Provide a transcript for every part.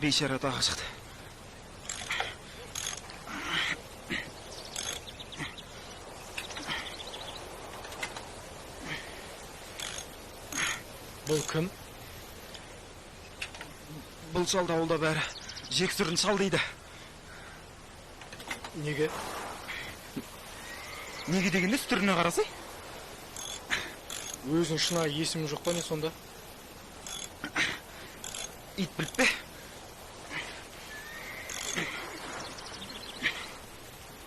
бейшара тағы шықты. Бұл кім? Бұл шалды ауылда бәрі жексұрын шал дейді. Неге? Неге дегенде түріне қарасай? Өзің шына есімі жоқ па не сонда? Ит біліп пе?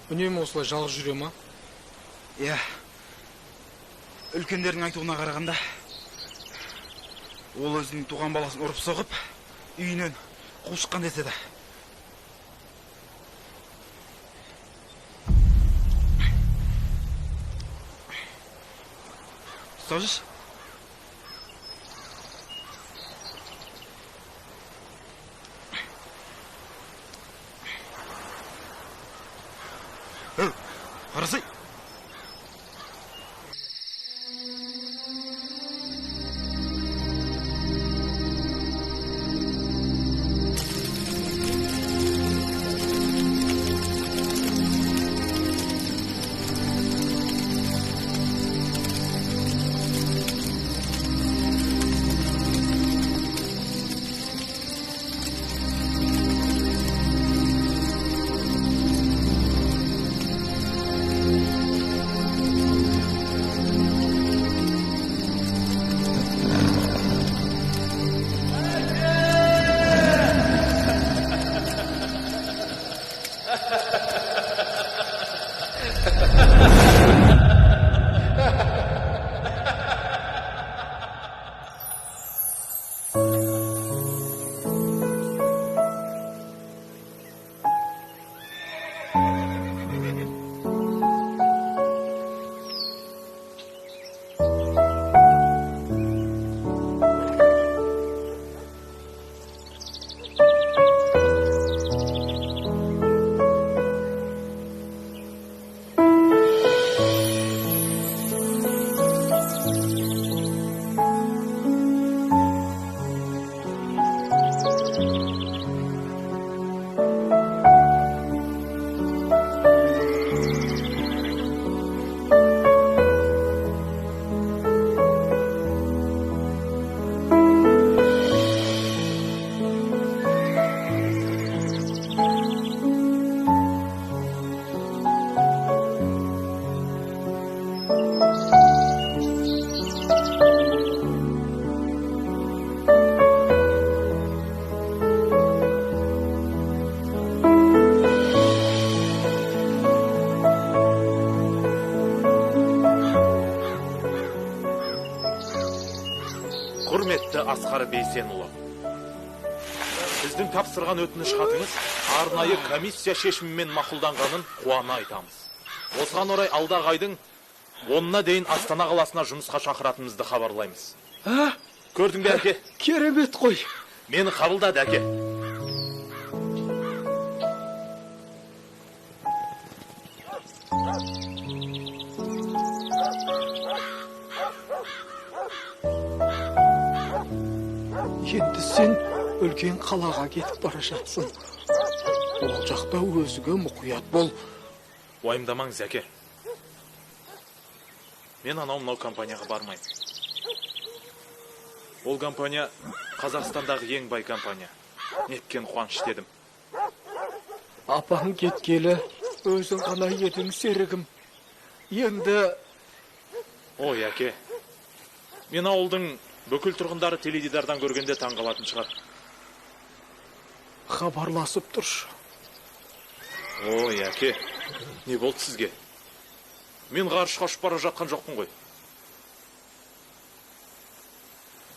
Үнемі осылай жалғыз жүре ма? Иә. Үлкендердің айтуына қарағанда, ол өзінің туған баласын ұрып соғып, үйінен қуып шыққан деседі. Ұстап жүрші. Қарасай. Құрметті Асқар Бейсенұлы, біздің тапсырған өтініш хатыңыз арнайы комиссия шешімімен мақұлданғанын қуана айтамыз. Осыған орай алдағы айдың 10-на дейін Астана қаласына жұмысқа шақыратынымызды хабарлаймыз. Көрдің бе, әке? Керемет қой. Мені қабылдады, әке. Енді сен үлкен қалаға кетіп бара жатсың. Ол жақта өзіге мұқият бол. Уайымдамаңыз, әке. Мен анау компанияға бармайым. Ол компания Қазақстандағы ең бай компания. Неткен қуаныш дедім. Апаң кеткелі өзің ғана едің, серігім. Енді... Ой, әке. Мен ауылдың бүкіл тұрғындары теледидардан көргенде таңғалатын шығар. Хабарласып тұршы. Ой, әке. Не болды сізге? Мен ғарышқа ұшып бара жатқан жоқпын ғой.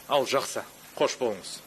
Ал, жақсы. Қош болыңыз.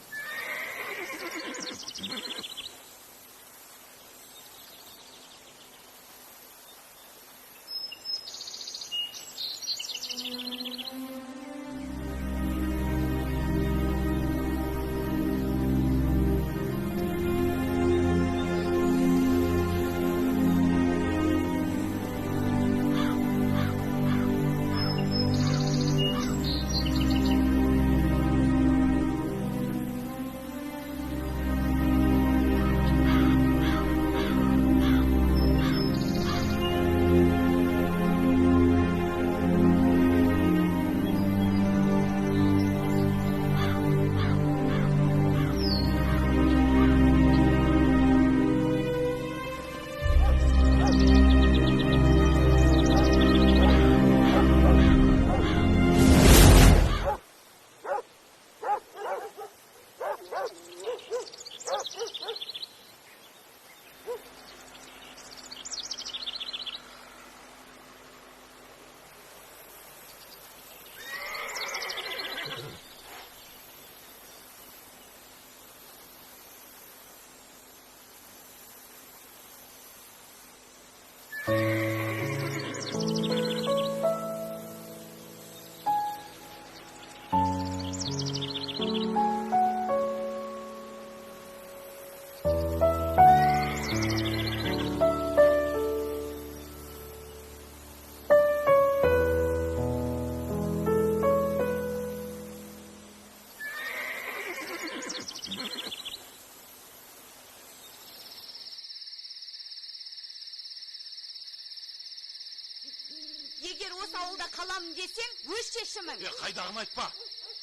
Қайда қаламын десең, өз шешімің. Қайдағын айтпа.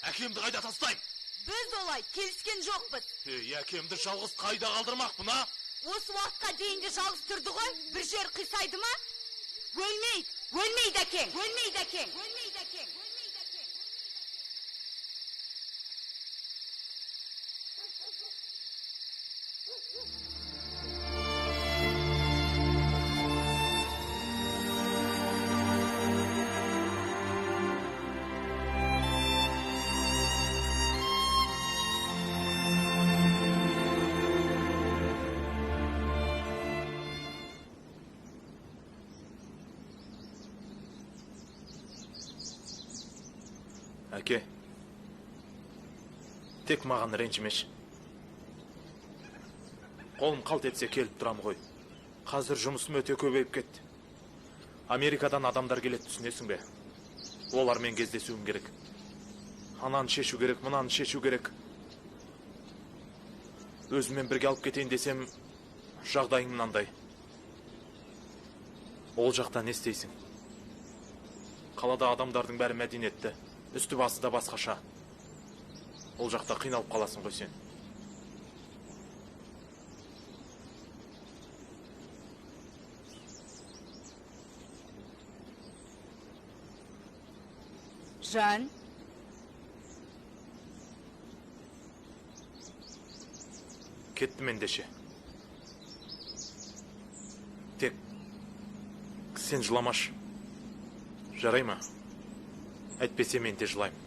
Әкемді қайда тастайым? Біз олай келіскен жоқпыз. Әкемді жалғыз қайда қалдырмақпын, а? Осы уақытқа дейінгі жалғыз тұрды ғой, бір жер қисайды ма? Өлмейді, өлмейді әкең, өлмейді әкең, өлмейді әкең. Әке, тек маған ренжімеші. Қолым қалт етсе келіп тұрам ғой. Қазір жұмысым өте көбейіп кетті. Америкадан адамдар келеді, түсінесің бе? Олармен кездесуім керек. Ананы шешу керек, мынаны шешу керек. Өзіммен бірге алып кетейін десем, жағдайың мынандай. Ол жақта не істейсің? Қалада адамдардың бәрі мәдениетті. Үсті басы да басқаша. Ол жақта қиналып қаласың ғой сен. Жан, Кеттім ендеше. Тек сен жыламаш. Жарай ма? Әйтпесе мен де жылайым.